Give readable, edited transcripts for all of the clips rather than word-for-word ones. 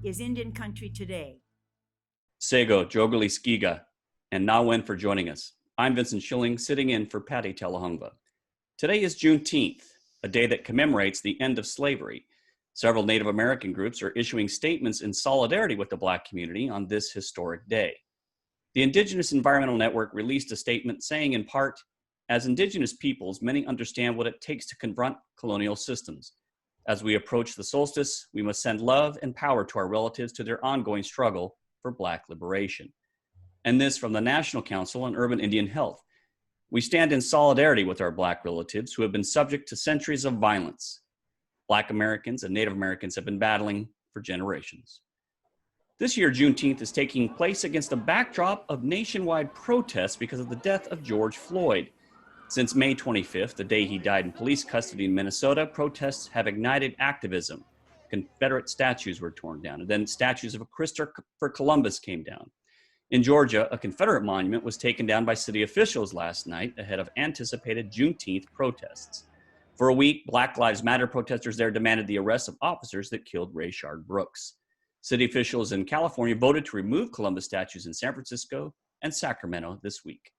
is Indian country today? Sego, Jogali Skiga, and Nawen for joining us. I'm Vincent Schilling, sitting in for Patty Telehungva. Today is Juneteenth, a day that commemorates the end of slavery. Several Native American groups are issuing statements in solidarity with the Black community on this historic day. The Indigenous Environmental Network released a statement saying, in part, as Indigenous peoples, many understand what it takes to confront colonial systems. As we approach the solstice, we must send love and power to our relatives to their ongoing struggle for Black liberation. And this from the National Council on Urban Indian Health. We stand in solidarity with our Black relatives who have been subject to centuries of violence. Black Americans and Native Americans have been battling for generations. This year, Juneteenth is taking place against a backdrop of nationwide protests because of the death of George Floyd. Since May 25th, the day he died in police custody in Minnesota, protests have ignited activism. Confederate statues were torn down, and then statues of Christopher Columbus came down. In Georgia, a Confederate monument was taken down by city officials last night ahead of anticipated Juneteenth protests. For a week, Black Lives Matter protesters there demanded the arrest of officers that killed Rayshard Brooks. City officials in California voted to remove Columbus statues in San Francisco and Sacramento this week.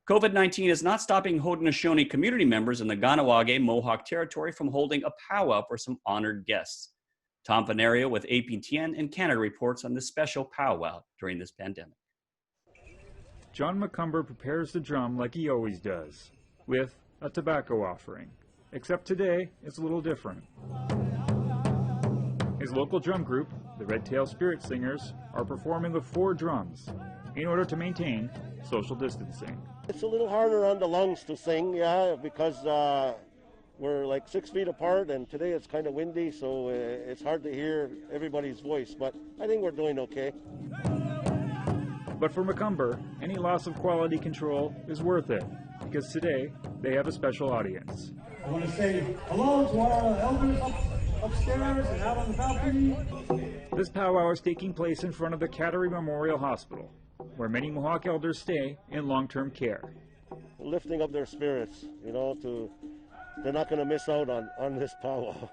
COVID-19 is not stopping Haudenosaunee community members in the Ganawage Mohawk territory from holding a powwow for some honored guests. Tom Venario with APTN in Canada reports on this special powwow during this pandemic. John McCumber prepares the drum like he always does, with a tobacco offering. Except today, it's a little different. His local drum group, the Red Tail Spirit Singers, are performing with 4 drums in order to maintain social distancing. It's a little harder on the lungs to sing, because we're like 6 feet apart, and today it's kind of windy, so it's hard to hear everybody's voice, but I think we're doing okay. But for McCumber, any loss of quality control is worth it, because today they have a special audience. I want to say hello to our elders upstairs and out on the balcony. This powwow is taking place in front of the Cattery Memorial Hospital, where many Mohawk elders stay in long-term care. Lifting up their spirits, they're not going to miss out on this powwow.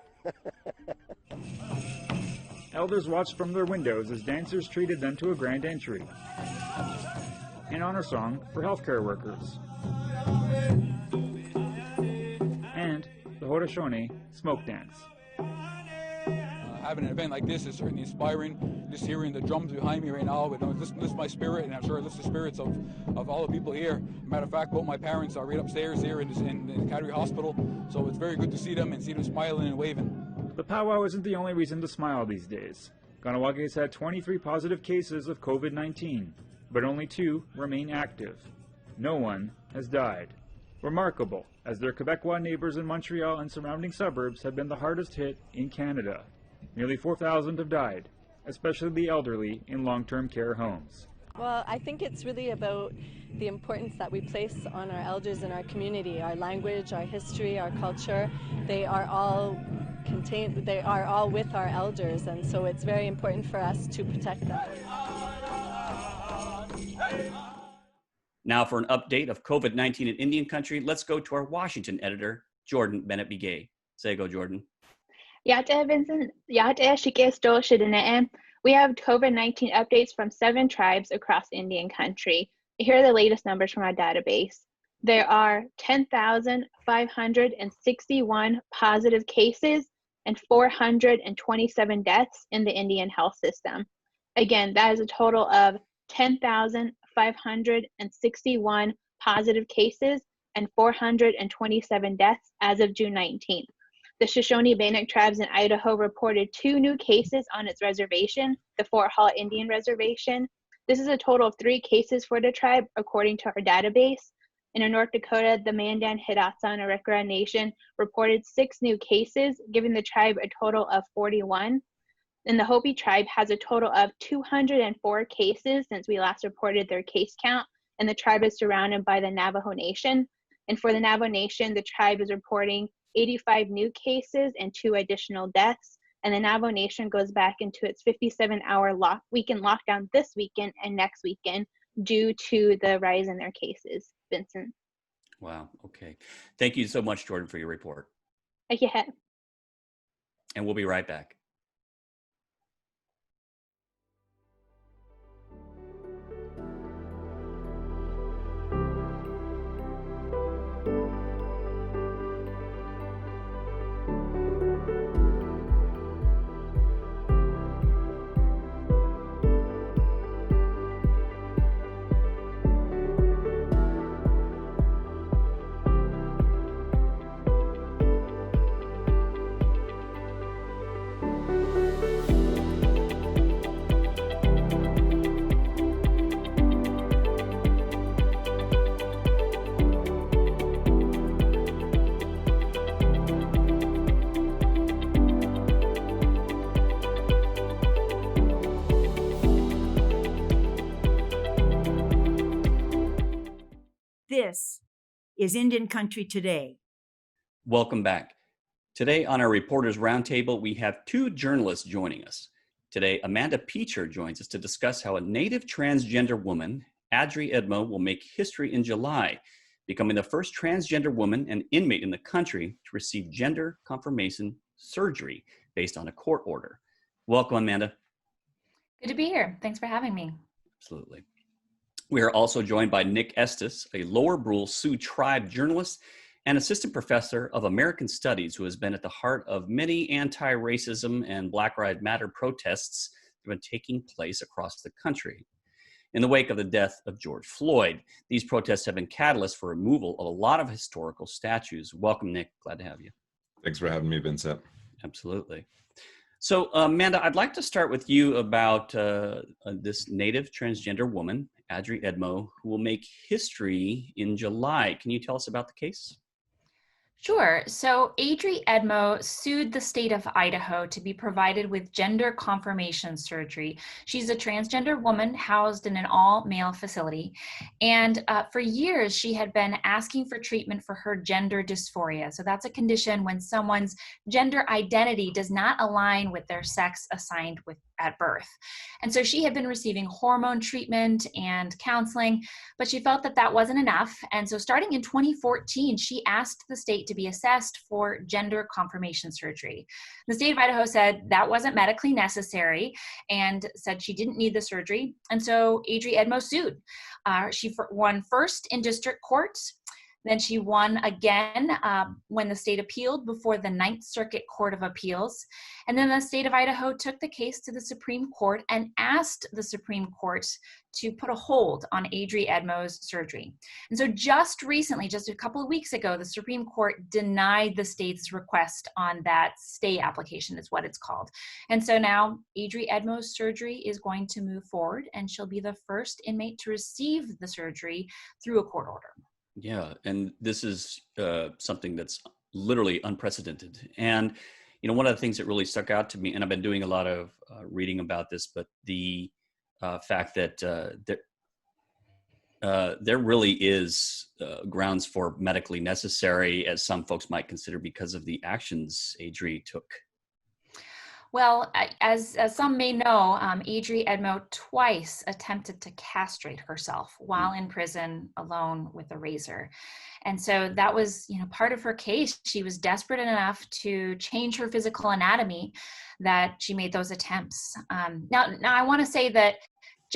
Elders watched from their windows as dancers treated them to a grand entry. An honor song for healthcare workers. And the Haudenosaunee smoke dance. Having an event like this is certainly inspiring. Just hearing the drums behind me right now, it lifts my spirit, and I'm sure it lifts the spirits of all the people here. Matter of fact, both my parents are right upstairs here in the Cattery Hospital, so it's very good to see them and see them smiling and waving. The powwow isn't the only reason to smile these days. Ganawage has had 23 positive cases of COVID-19, but only 2 remain active. No one has died. Remarkable, as their Quebecois neighbors in Montreal and surrounding suburbs have been the hardest hit in Canada. Nearly 4,000 have died, especially the elderly in long-term care homes. Well, I think it's really about the importance that we place on our elders in our community, our language, our history, our culture. They are all with our elders, and so it's very important for us to protect them. Now for an update of COVID-19 in Indian country, let's go to our Washington editor, Jordan Bennett-Bigay. Say go, Jordan. Vincent. We have COVID-19 updates from 7 tribes across Indian country. Here are the latest numbers from our database. There are 10,561 positive cases and 427 deaths in the Indian health system. Again, that is a total of 10,561 positive cases and 427 deaths as of June 19th. The Shoshone-Bannock tribes in Idaho reported 2 new cases on its reservation, the Fort Hall Indian Reservation. This is a total of 3 cases for the tribe, according to our database. In North Dakota, the Mandan, Hidatsa, and Arikara Nation reported 6 new cases, giving the tribe a total of 41. And the Hopi tribe has a total of 204 cases since we last reported their case count, and the tribe is surrounded by the Navajo Nation. And for the Navajo Nation, the tribe is reporting 85 new cases and 2 additional deaths. And the Navajo Nation goes back into its 57-hour weekend lockdown this weekend and next weekend due to the rise in their cases. Vincent. Wow. Okay. Thank you so much, Jordan, for your report. Yeah. And we'll be right back. This is Indian Country Today. Welcome back. Today on our Reporters Roundtable, we have two journalists joining us. Today, Amanda Peacher joins us to discuss how a Native transgender woman, Adri Edmo, will make history in July, becoming the first transgender woman and inmate in the country to receive gender confirmation surgery based on a court order. Welcome, Amanda. Good to be here. Thanks for having me. Absolutely. We are also joined by Nick Estes, a Lower Brule Sioux Tribe journalist and assistant professor of American Studies, who has been at the heart of many anti-racism and Black Lives Matter protests that have been taking place across the country. In the wake of the death of George Floyd, these protests have been catalysts for removal of a lot of historical statues. Welcome, Nick. Glad to have you. Thanks for having me, Vincent. Absolutely. So, Amanda, I'd like to start with you about this Native transgender woman, Adri Edmo, who will make history in July. Can you tell us about the case? Sure. So Adri Edmo sued the state of Idaho to be provided with gender confirmation surgery. She's a transgender woman housed in an all-male facility. And for years, she had been asking for treatment for her gender dysphoria. So that's a condition when someone's gender identity does not align with their sex assigned at birth. And so she had been receiving hormone treatment and counseling, but she felt that that wasn't enough. And so starting in 2014, she asked the state to be assessed for gender confirmation surgery. The state of Idaho said that wasn't medically necessary and said she didn't need the surgery. And so Adri Edmo sued. She won first in district court. Then she won again when the state appealed before the Ninth Circuit Court of Appeals. And then the state of Idaho took the case to the Supreme Court and asked the Supreme Court to put a hold on Adri Edmo's surgery. And so just recently, just a couple of weeks ago, the Supreme Court denied the state's request on that stay application, is what it's called. And so now Adri Edmo's surgery is going to move forward, and she'll be the first inmate to receive the surgery through a court order. Yeah, and this is something that's literally unprecedented. And, you know, one of the things that really stuck out to me, and I've been doing a lot of reading about this, but the fact that there really is grounds for medically necessary, as some folks might consider, because of the actions Adri took. Well, as some may know, Adri Edmo twice attempted to castrate herself while in prison alone with a razor. And so that was, part of her case. She was desperate enough to change her physical anatomy that she made those attempts. Now I want to say that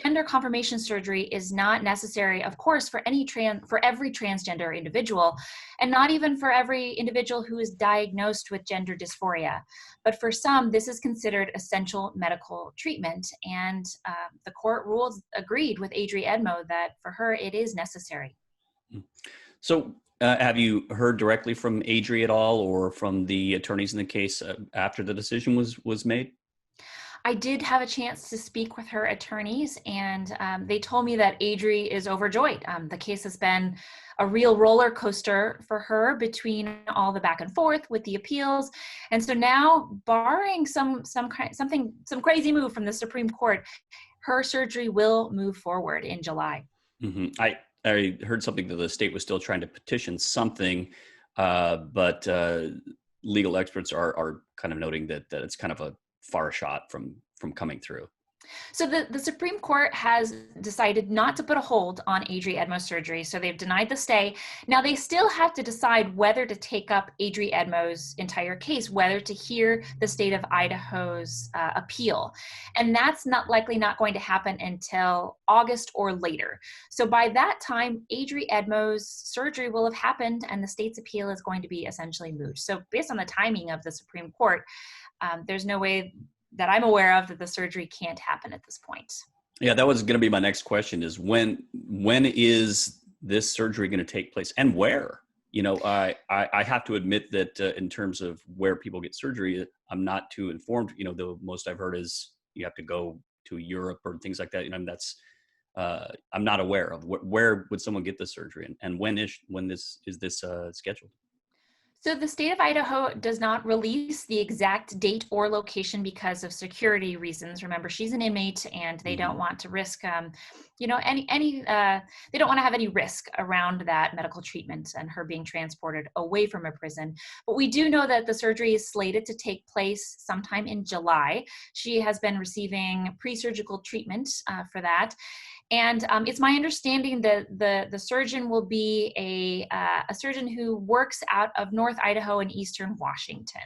gender confirmation surgery is not necessary, of course, for every transgender individual, and not even for every individual who is diagnosed with gender dysphoria. But for some, this is considered essential medical treatment, and the court agreed with Adri Edmo that for her it is necessary. So have you heard directly from Adri at all, or from the attorneys in the case after the decision was made? I did have a chance to speak with her attorneys, and they told me that Adri is overjoyed. The case has been a real roller coaster for her between all the back and forth with the appeals. And so now, barring some crazy move from the Supreme Court, her surgery will move forward in July. Mm-hmm. I heard something that the state was still trying to petition something, but legal experts are kind of noting that it's kind of a far shot from coming through. So the Supreme Court has decided not to put a hold on Adri Edmo's surgery, so they've denied the stay. Now they still have to decide whether to take up Adri Edmo's entire case, whether to hear the state of Idaho's appeal. And that's likely not going to happen until August or later. So by that time, Adri Edmo's surgery will have happened and the state's appeal is going to be essentially moot. So based on the timing of the Supreme Court, there's no way that I'm aware of that the surgery can't happen at this point. Yeah, that was going to be my next question, is when is this surgery going to take place and where? I have to admit that in terms of where people get surgery, I'm not too informed. The most I've heard is you have to go to Europe or things like that. That's I'm not aware of where would someone get the surgery and when is this scheduled? So the state of Idaho does not release the exact date or location because of security reasons. Remember, she's an inmate, and they don't want to risk, they don't want to have any risk around that medical treatment and her being transported away from a prison. But we do know that the surgery is slated to take place sometime in July. She has been receiving pre-surgical treatment for that. And it's my understanding that the surgeon will be a surgeon who works out of North Idaho and Eastern Washington.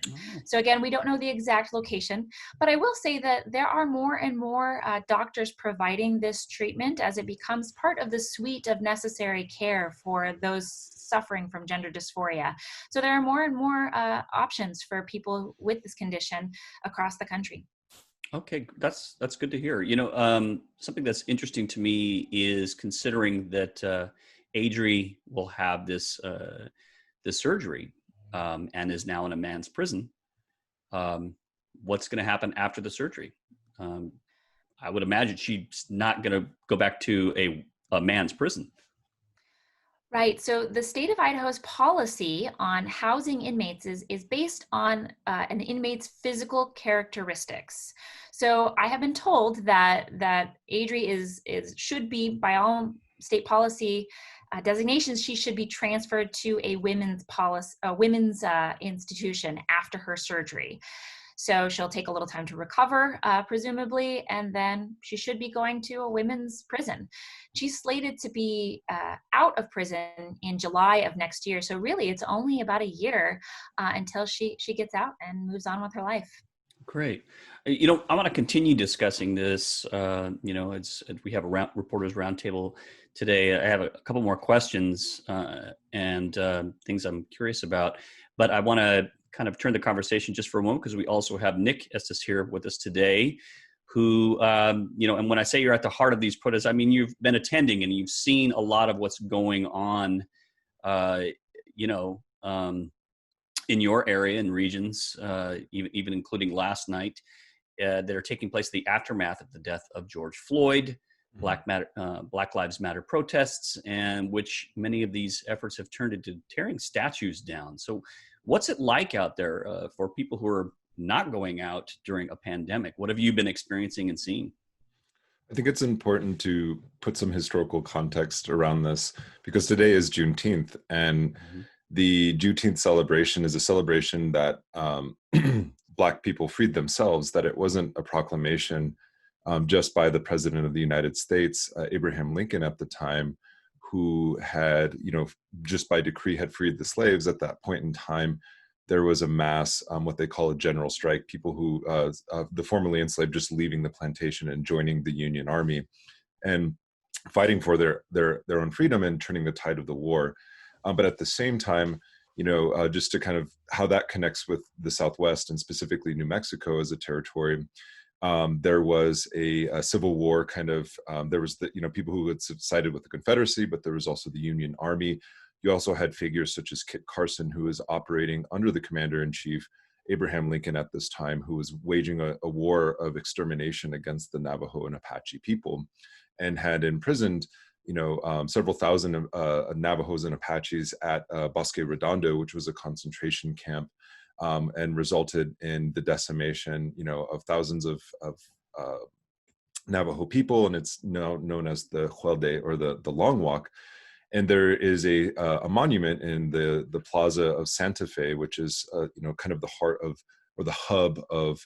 So again, we don't know the exact location, but I will say that there are more and more doctors providing this treatment as it becomes part of the suite of necessary care for those suffering from gender dysphoria. So there are more and more options for people with this condition across the country. Okay, that's good to hear. Something that's interesting to me is considering that Adri will have this surgery and is now in a man's prison. What's going to happen after the surgery? I would imagine she's not going to go back to a man's prison. Right. So the state of Idaho's policy on housing inmates is based on an inmate's physical characteristics. So I have been told that Adri should be, by all state policy designations, she should be transferred to a women's institution after her surgery. So she'll take a little time to recover, presumably, and then she should be going to a women's prison. She's slated to be out of prison in July of next year. So really, it's only about a year until she gets out and moves on with her life. Great. I want to continue discussing this. We have a reporters roundtable today. I have a couple more questions and things I'm curious about, but I want to kind of turn the conversation just for a moment because we also have Nick Estes here with us today, who, and when I say you're at the heart of these protests, I mean, you've been attending and you've seen a lot of what's going on, in your area and regions, even including last night, that are taking place, the aftermath of the death of George Floyd, Black Lives Matter protests, and which many of these efforts have turned into tearing statues down. So what's it like out there for people who are not going out during a pandemic? What have you been experiencing and seeing? I think it's important to put some historical context around this because today is Juneteenth, and the Juneteenth celebration is a celebration that Black people freed themselves, that it wasn't a proclamation just by the President of the United States, Abraham Lincoln at the time, who had, just by decree had freed the slaves. At that point in time, there was a mass, what they call a general strike, people who, the formerly enslaved, just leaving the plantation and joining the Union Army and fighting for their own freedom and turning the tide of the war. But at the same time, just to kind of how that connects with the Southwest and specifically New Mexico as a territory, there was a civil war kind of, there was people who had sided with the Confederacy, but there was also the Union Army. You also had figures such as Kit Carson, who was operating under the commander-in-chief, Abraham Lincoln at this time, who was waging a war of extermination against the Navajo and Apache people and had imprisoned several thousand Navajos and Apaches at Bosque Redondo, which was a concentration camp, and resulted in the decimation, of thousands of Navajo people, and it's now known as the Huelde, or the Long Walk. And there is a monument in the Plaza of Santa Fe, which is kind of the heart of, or the hub of,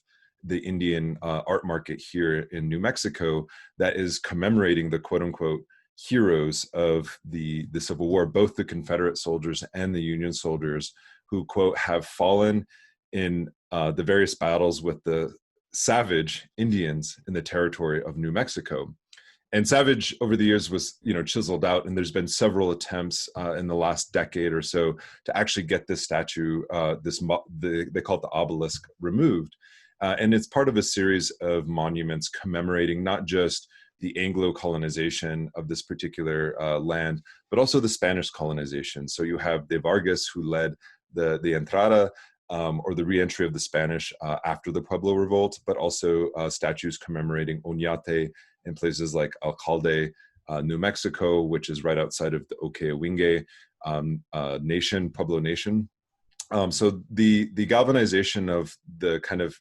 the Indian art market here in New Mexico, that is commemorating the quote unquote heroes of the Civil War, both the Confederate soldiers and the Union soldiers who, quote, have fallen in the various battles with the savage Indians in the territory of New Mexico. And savage over the years was, chiseled out, and there's been several attempts in the last decade or so to actually get this statue, they call it the obelisk, removed. And it's part of a series of monuments commemorating not just the Anglo colonization of this particular land, but also the Spanish colonization. So you have De Vargas, who led the Entrada, or the reentry of the Spanish after the Pueblo Revolt, but also statues commemorating Oñate in places like Alcalde, New Mexico, which is right outside of the Okeawinge Nation, Pueblo Nation. So the galvanization of the kind of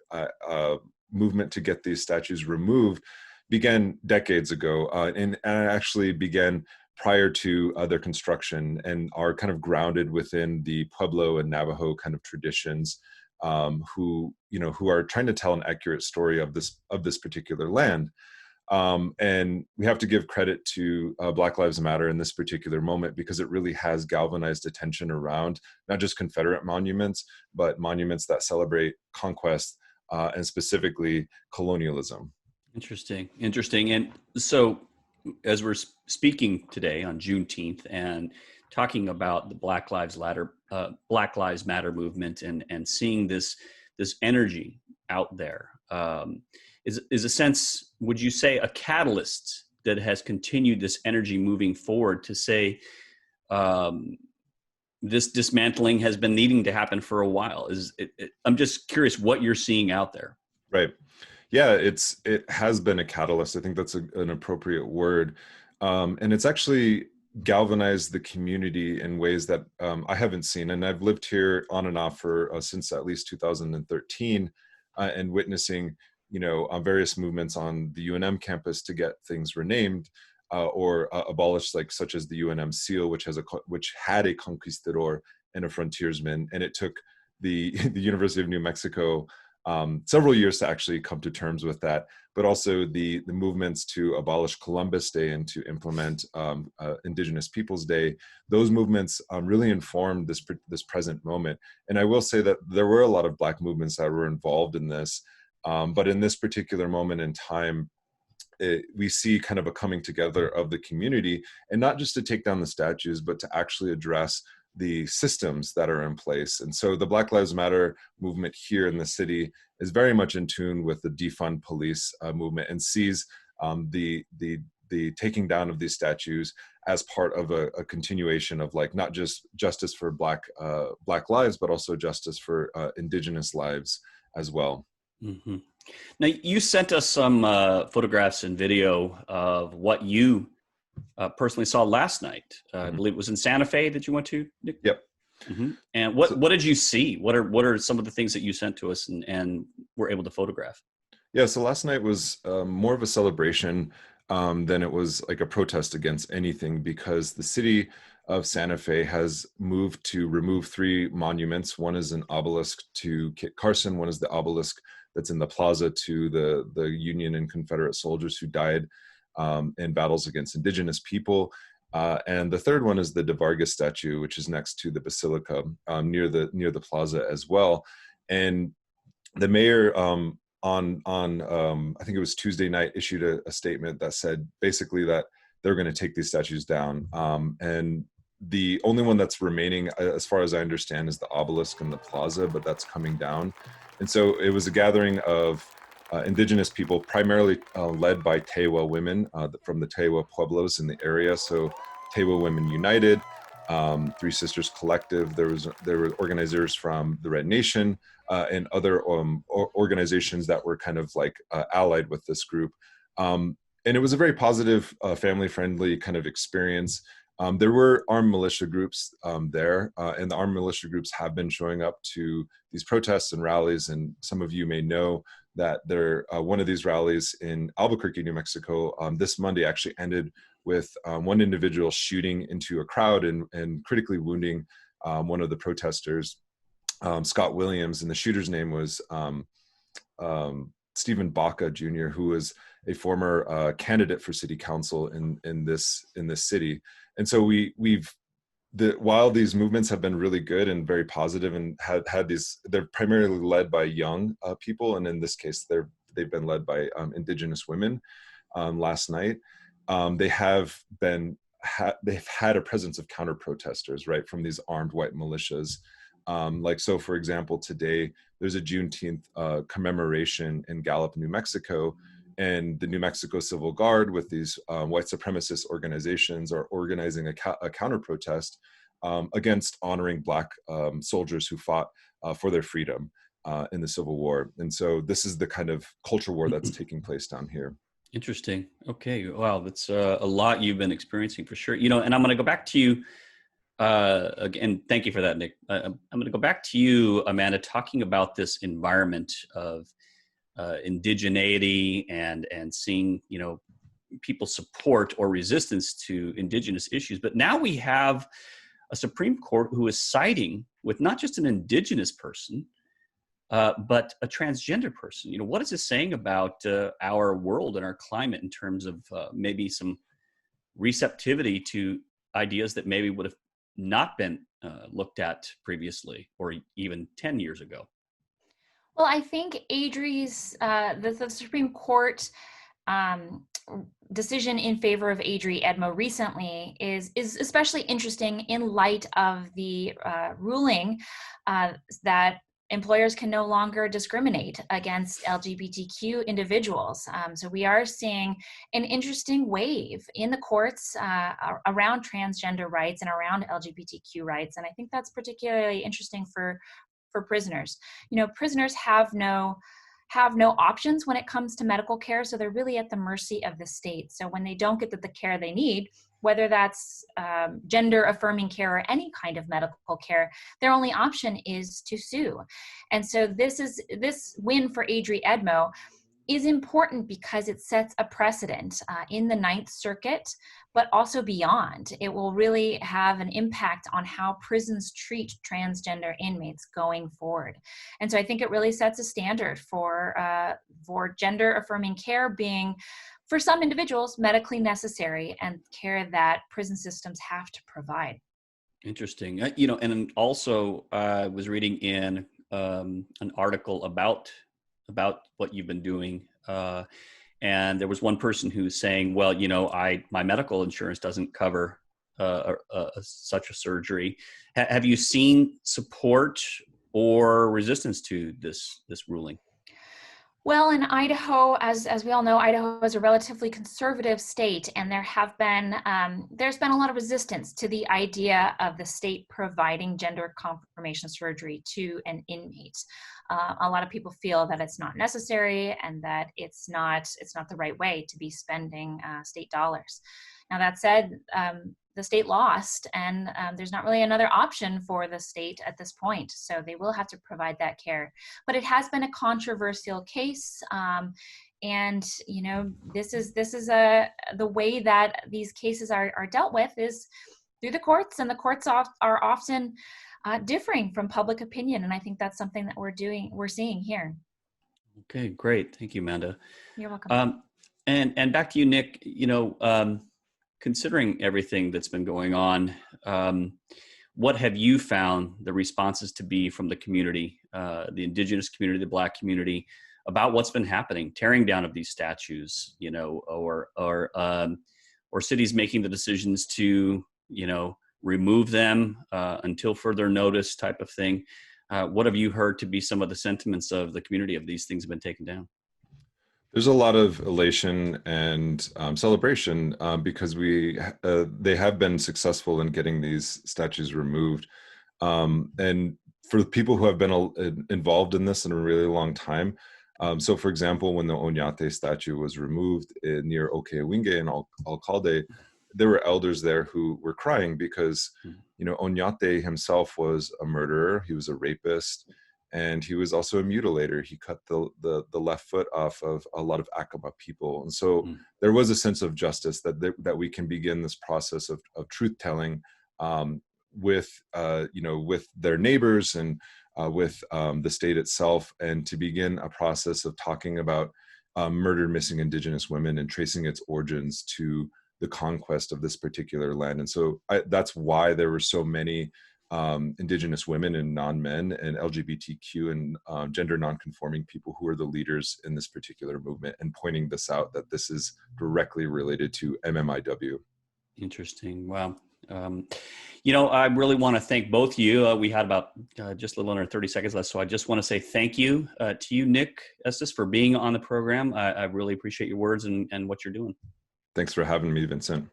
movement to get these statues removed began decades ago, and actually began prior to their construction, and are kind of grounded within the Pueblo and Navajo kind of traditions, who are trying to tell an accurate story of this particular land. And we have to give credit to Black Lives Matter in this particular moment, because it really has galvanized attention around not just Confederate monuments, but monuments that celebrate conquest, and specifically colonialism. Interesting. And so, as we're speaking today on Juneteenth and talking about the Black Lives Matter movement, and seeing this energy out there, is a sense, would you say, a catalyst that has continued this energy moving forward to say this dismantling has been needing to happen for a while? I'm just curious what you're seeing out there. Right. Yeah, it has been a catalyst. I think that's an appropriate word. And it's actually galvanized the community in ways that I haven't seen. And I've lived here on and off for since at least 2013, and witnessing, various movements on the UNM campus to get things renamed, or abolished, like such as the UNM seal, which had a conquistador and a frontiersman, and it took the University of New Mexico several years to actually come to terms with that. But also the movements to abolish Columbus Day and to implement Indigenous Peoples Day. Those movements really informed this present moment. And I will say that there were a lot of Black movements that were involved in this. But in this particular moment in time, we see kind of a coming together of the community, and not just to take down the statues, but to actually address the systems that are in place. And so the Black Lives Matter movement here in the city is very much in tune with the defund police movement, and sees the taking down of these statues as part of a continuation of, like, not just justice for Black lives, but also justice for Indigenous lives as well. Mm-hmm. Now, you sent us some photographs and video of what you personally saw last night. I believe it was in Santa Fe that you went to, Nick? Yep. Mm-hmm. And what did you see? What are some of the things that you sent to us and were able to photograph? Yeah, so last night was more of a celebration than it was like a protest against anything, because the city of Santa Fe has moved to remove 3 monuments. One is an obelisk to Kit Carson. One is the obelisk that's in the plaza to the Union and Confederate soldiers who died in battles against Indigenous people. And the third one is the De Vargas statue, which is next to the Basilica, near the plaza as well. And the mayor on I think it was Tuesday night, issued a statement that said basically that they're going to take these statues down. And the only one that's remaining, as far as I understand, is the obelisk in the plaza, but that's coming down. And so it was a gathering of Indigenous people, primarily led by Tewa women from the Tewa Pueblos in the area. So Tewa Women United, Three Sisters Collective. There were organizers from the Red Nation and other organizations that were kind of like allied with this group. And it was a very positive, family-friendly kind of experience. There were armed militia groups there, and the armed militia groups have been showing up to these protests and rallies. And some of you may know that one of these rallies in Albuquerque, New Mexico, this Monday actually ended with one individual shooting into a crowd and critically wounding one of the protesters, Scott Williams, and the shooter's name was Stephen Baca Jr., who was a former candidate for city council in this city. And so while these movements have been really good and very positive, and they're primarily led by young people, and in this case they've been led by Indigenous women. Last night, they've had a presence of counter protesters, right, from these armed white militias. So for example, today there's a Juneteenth commemoration in Gallup, New Mexico, and the New Mexico Civil Guard with these white supremacist organizations are organizing a counter protest against honoring Black soldiers who fought for their freedom in the Civil War. And so this is the kind of culture war that's taking place down here. Interesting. Okay. Wow. That's a lot you've been experiencing for sure. And I'm going to go back to you Again, thank you for that, Nick. I'm going to go back to you, Amanda, talking about this environment of indigeneity and seeing, people support or resistance to indigenous issues. But now we have a Supreme Court who is siding with not just an indigenous person, but a transgender person. What is this saying about our world and our climate in terms of maybe some receptivity to ideas that maybe would have not been looked at previously or even 10 years ago? Well, I think Adrie's, the Supreme Court decision in favor of Adrie Edmo recently is especially interesting in light of the ruling that employers can no longer discriminate against LGBTQ individuals. So we are seeing an interesting wave in the courts around transgender rights and around LGBTQ rights. And I think that's particularly interesting for prisoners. Prisoners have no options when it comes to medical care, so they're really at the mercy of the state. So when they don't get the care they need, whether that's gender affirming care or any kind of medical care, their only option is to sue. And so this win for Adrie Edmo is important because it sets a precedent in the Ninth Circuit, but also beyond. It will really have an impact on how prisons treat transgender inmates going forward. And so I think it really sets a standard for gender affirming care being, for some individuals, medically necessary and care that prison systems have to provide. Interesting. And also I was reading in an article about what you've been doing. And there was one person who's saying, well, my medical insurance doesn't cover such a surgery. Have you seen support or resistance to this ruling? Well, in Idaho, as we all know, Idaho is a relatively conservative state, and there's been a lot of resistance to the idea of the state providing gender confirmation surgery to an inmate. A lot of people feel that it's not necessary and that it's not the right way to be spending state dollars. Now, that said, the state lost, and there's not really another option for the state at this point. So they will have to provide that care. But it has been a controversial case. And this is the way that these cases are dealt with is through the courts, and the courts are often differing from public opinion. And I think that's something that we're seeing here. Okay, great. Thank you, Amanda. You're welcome. And back to you, Nick. Considering everything that's been going on, what have you found the responses to be from the community, the indigenous community, the Black community, about what's been happening, tearing down of these statues, or cities making the decisions to, remove them until further notice, type of thing? What have you heard to be some of the sentiments of the community of these things have been taken down? There's a lot of elation and celebration because they have been successful in getting these statues removed. And for the people who have been involved in this in a really long time, so for example, when the Onyate statue was removed near Okeawinge and Alcalde, there were elders there who were crying because, Onyate himself was a murderer, he was a rapist, and he was also a mutilator. He cut the left foot off of a lot of Acoma people. And so there was a sense of justice that we can begin this process of truth telling with their neighbors and with the state itself, and to begin a process of talking about murdered missing Indigenous women and tracing its origins to the conquest of this particular land. And so that's why there were so many Indigenous women and non-men and LGBTQ and gender non-conforming people who are the leaders in this particular movement, and pointing this out, that this is directly related to MMIW. Interesting. Wow. I really want to thank both of you. We had about just a little under 30 seconds left, so I just want to say thank you to you, Nick Estes, for being on the program. I really appreciate your words and what you're doing. Thanks for having me, Vincent.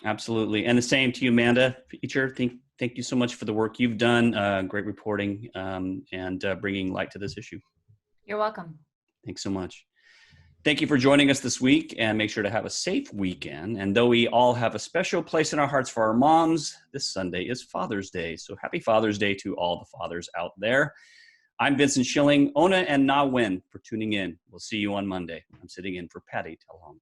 Absolutely. And the same to you, Amanda Feature. Thank you so much for the work you've done. Great reporting and bringing light to this issue. You're welcome. Thanks so much. Thank you for joining us this week, and make sure to have a safe weekend. And though we all have a special place in our hearts for our moms, this Sunday is Father's Day. So happy Father's Day to all the fathers out there. I'm Vincent Schilling, Ona and Na Wen for tuning in. We'll see you on Monday. I'm sitting in for Patty Telhomba.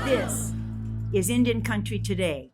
This is Indian Country Today.